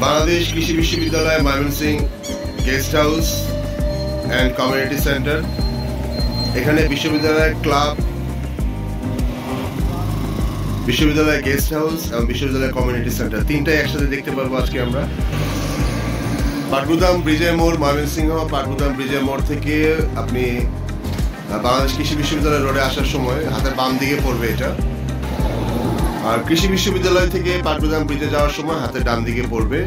বাংলাদেশ কৃষি বিশ্ববিদ্যালয় Mymensingh guest house and community centre. এখানে বিশ্ববিদ্যালয় ক্লাব, বিশ্ববিদ্যালয় গেস্ট হাউস এবং বিশ্ববিদ্যালয় কমিউনিটি সেন্টার তিনটাই একসাথে দেখতে পারবো আজকে আমরা। পাটগুদাম ব্রিজের মোড়, ময়মনসিংহ পাটগুদাম ব্রিজের মোড় থেকে আপনি বাংলাদেশ কৃষি বিশ্ববিদ্যালয় রোডে আসার সময় হাতের বাম দিকে পড়বে এটা। আর কৃষি বিশ্ববিদ্যালয় থেকে পাটগুদাম ব্রিজে যাওয়ার সময় হাতের ডান দিকে পড়বে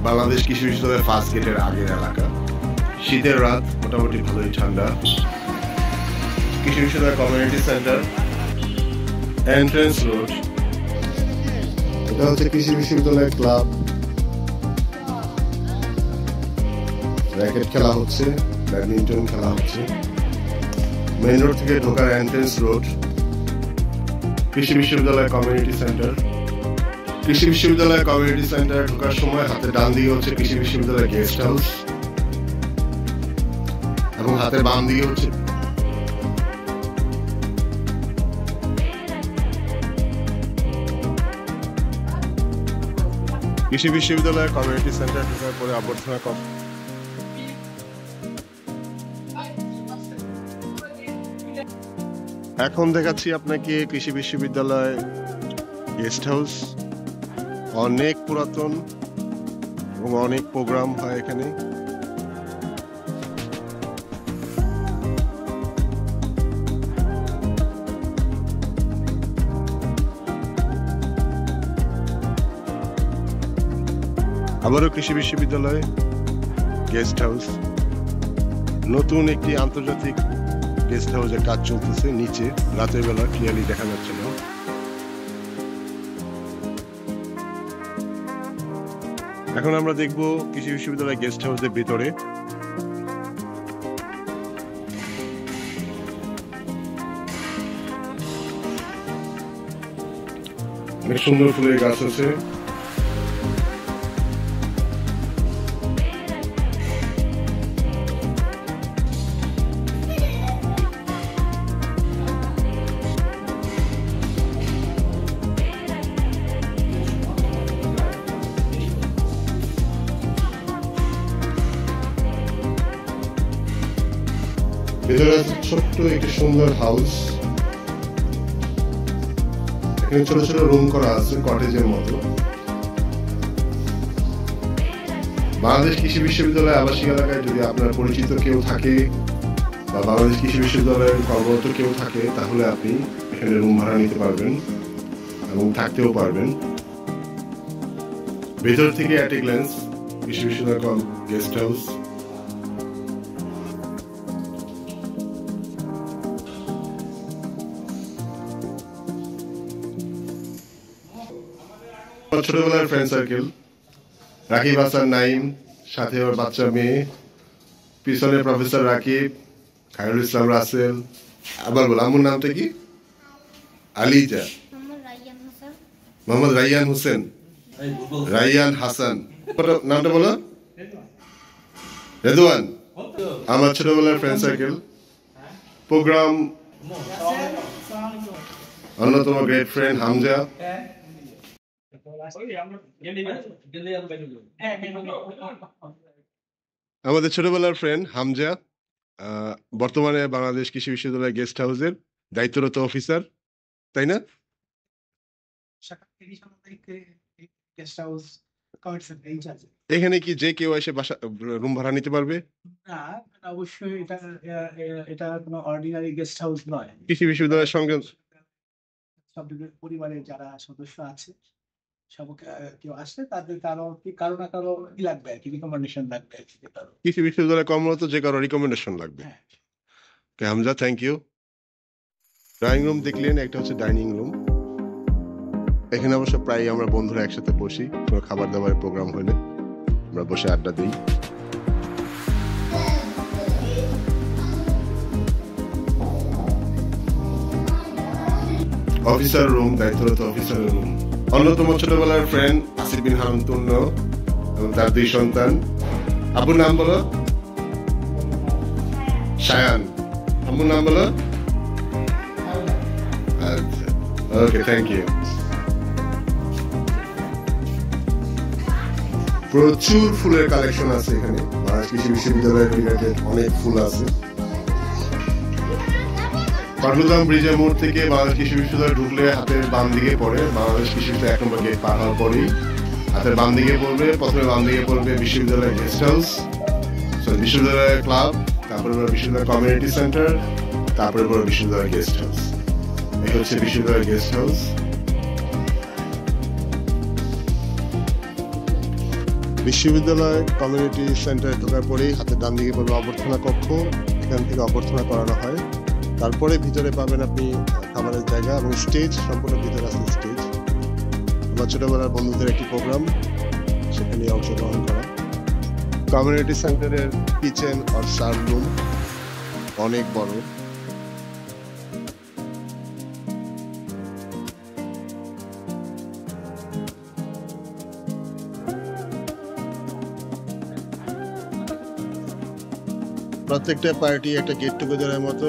বাংলাদেশ কৃষি বিশ্ববিদ্যালয়ের ফার্স্ট গেটের আগের এলাকা। শীতের রাত, মোটামুটি ভালোই ঠান্ডা। কৃষি বিশ্ববিদ্যালয় কমিউনিটি সেন্টার, এন্ট্রান্স রোড। এটা হচ্ছে কৃষি বিশ্ববিদ্যালয় ক্লাব, র্যাকেট খেলা হচ্ছে, ব্যাডমিন্টন খেলা হচ্ছে। মেইন রোড থেকে ঢোকার এন্ট্রান্স রোড। কৃষি বিশ্ববিদ্যালয় কমিউনিটি সেন্টার, কৃষি বিশ্ববিদ্যালয় কমিউনিটি সেন্টার ঢোকার সময় হাতের ডান দিকে হচ্ছে কৃষি বিশ্ববিদ্যালয় গেস্ট হাউস এবং হাতের বাম দিকে হচ্ছে কৃষি বিশ্ববিদ্যালয় কমিউনিটি সেন্টার ঢোকার পরে আবর্জনা কম। এখন দেখাচ্ছি আপনাকে কৃষি বিশ্ববিদ্যালয় গেস্ট হাউস। অনেক পুরাতন এবং অনেক প্রোগ্রাম হয় এখানে। আবারও কৃষি বিশ্ববিদ্যালয় গেস্ট হাউস। নতুন একটি আন্তর্জাতিক গেস্ট হাউসের কাজ চলতেছে নিচে, রাতের বেলা ক্লিয়ারলি দেখা যাচ্ছে না। এখন আমরা দেখব কৃষি বিশ্ববিদ্যালয় গেস্ট হাউসের ভিতরে। অনেক সুন্দর ফুলের গাছ আছে। ভেতরে আছে ছোট্ট একটি সুন্দর হাউস। এখানে ছোট ছোট রুম করা আছে কটেজের মতো। বাংলাদেশ কৃষি বিশ্ববিদ্যালয় আবাসিক এলাকায় যদি আপনার পরিচিত কেউ থাকে বা বাংলাদেশ কৃষি বিশ্ববিদ্যালয়ের কর্মরত কেউ থাকে তাহলে আপনি এখানে রুম ভাড়া নিতে পারবেন এবং থাকতেও পারবেন। ভেতর থেকে অ্যাট এ গ্ল্যান্স কৃষি বিশ্ববিদ্যালয় গেস্ট হাউস। ছোটবেলার ফ্রেন্ড সার্কেল, রাকিব হাসান নাইম, সাথে ওর বাচ্চা মেয়ে, পিছনে প্রফেসর রাকিব, খায়রুল ইসলাম রাসেল। আবার বল, আম্মুর নামটা কি? আলিজা, মোহাম্মদ রাইয়ান হোসেন, রাইয়ান হাসান। নামটা বলো। রেদওয়ান। আমার ছোটবেলার ফ্রেন্ড সার্কেল, প্রোগ্রাম অন্যতম গ্রেট ফ্রেন্ড হামজা। আমাদের ছোটবেলার ফ্রেন্ড হামজা বর্তমানে বাংলাদেশ কৃষি বিশ্ববিদ্যালয় গেস্ট হাউসের দায়িত্বরত অফিসার, তাই না? এখানে কি যে কেউ এসে বাসা রুম ভাড়া নিতে পারবে? না, অবশ্যই এটা কোনো অর্ডিনারি গেস্ট হাউস নয়। কৃষি বিশ্ববিদ্যালয়ের সঙ্গে সব পরিবারের যারা সদস্য আছে সব কেউ আসলে তাদের কারো না কারো কি লাগবে আর কি, রিকমেন্ডেশন লাগবে। কৃষি বিশ্ববিদ্যালয়ে কর্মরত যে কারো রিকমেন্ডেশন লাগবে। Hamza, thank you. Drawing room দেখলেন, একটা হচ্ছে ডাইনিং রুম। এখানে অবশ্য প্রায় আমরা বন্ধুরা একসাথে বসি, কোনো খাবার দাবারের প্রোগ্রাম হলে আমরা বসে আড্ডা দিই। অফিসার রুম, দায়িত্বরত অফিসার রুম। অন্যতম ছোটবেলার ফ্রেন্ড আসিফ বিন হারুন তুন্ন এবং তার দুই সন্তান। আব্বুর নাম বলো। শায়ান। আম্মুর নাম বলো। আচ্ছা, ওকে, থ্যাংক ইউ। প্রচুর ফুলের কালেকশন আছে এখানে। বাংলাদেশ কৃষি বিশ্ববিদ্যালয়ের রিলেটেড অনেক ফুল আছে। পাটুদাম ব্রিজের মোড় থেকে বাংলাদেশ কৃষি বিশ্ববিদ্যালয় ঢুকলে হাতের বাম দিকে পড়ে বাংলাদেশ কৃষি বিশ্ববিদ্যালয় 1 নম্বর গেট পার হওয়ার পরেই হাতের বাম দিকে পড়বে। প্রথমে বাম দিকে পড়বে বিশ্ববিদ্যালয়ের গেস্ট হাউস, বিশ্ববিদ্যালয়ের ক্লাব, তারপরে বিশ্ববিদ্যালয় কমিউনিটি সেন্টার, তারপরে বিশ্ববিদ্যালয়ের গেস্ট হাউস। এই হচ্ছে বিশ্ববিদ্যালয়ের গেস্ট হাউস। বিশ্ববিদ্যালয় কমিউনিটি সেন্টারে ঢোকার পরেই হাতের ডান দিকে পড়বে অভ্যর্থনা কক্ষ। এখান থেকে অভ্যর্থনা করানো হয়। তারপরে ভিতরে পাবেন আপনি খাবারের জায়গা এবং স্টেজ, সম্পূর্ণ ভিতরে আছে স্টেজ। আমার ছোটবেলার বন্ধুদের একটি প্রোগ্রাম, সেখানে অংশগ্রহণ করা। কমিউনিটি সেন্টারের কিচেন আর সার্ভ রুম অনেক বড়। প্রত্যেকটা পার্টি একটা গেট টুগেদারের মতো।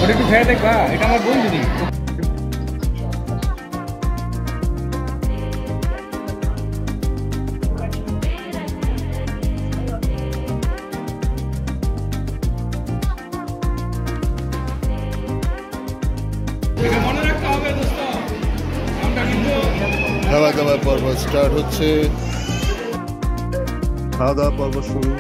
ওটা একটু খেয়ে দেখবা, এটা আমার বন্ধু নেই। খাওয়া দাওয়ার পর্ব স্টার্ট হচ্ছে। খাওয়া দাওয়া পর্ব শুরু।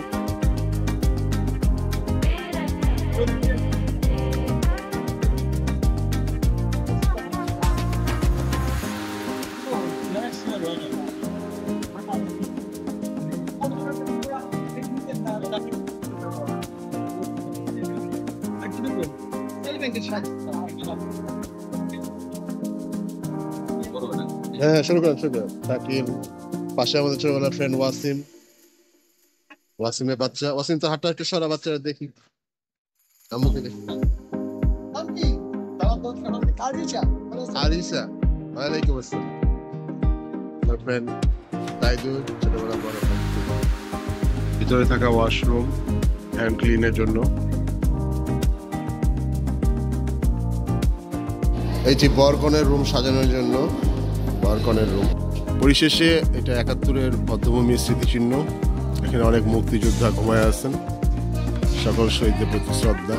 হ্যাঁ, শুরু করেন। তাকিল পাশে আমাদের ছোটবেলার ফ্রেন্ড ওয়াসিমের বাচ্চা। ওয়াসিম তো হাঁটা একটু সরা, বাচ্চারা দেখি, আম্মুকে দেখি। আরিশা, ওয়ালাইকুম আসসালাম। আমার ফ্রেন্ড তাইদুল, ছোটবেলা বড় ফ্রেন্ড। ভিতরে থাকা ওয়াশরুম হ্যান্ড ক্লিনের জন্য। এই যে বরকনের রুম সাজানোর জন্য, বরকনের রুম। পরিশেষে এটা ৭১-এর বদ্ধভূমির স্মৃতিচিহ্ন। এখানে অনেক মুক্তিযোদ্ধা ঘুমায় আছেন। সকল শহীদদের প্রতি শ্রদ্ধা।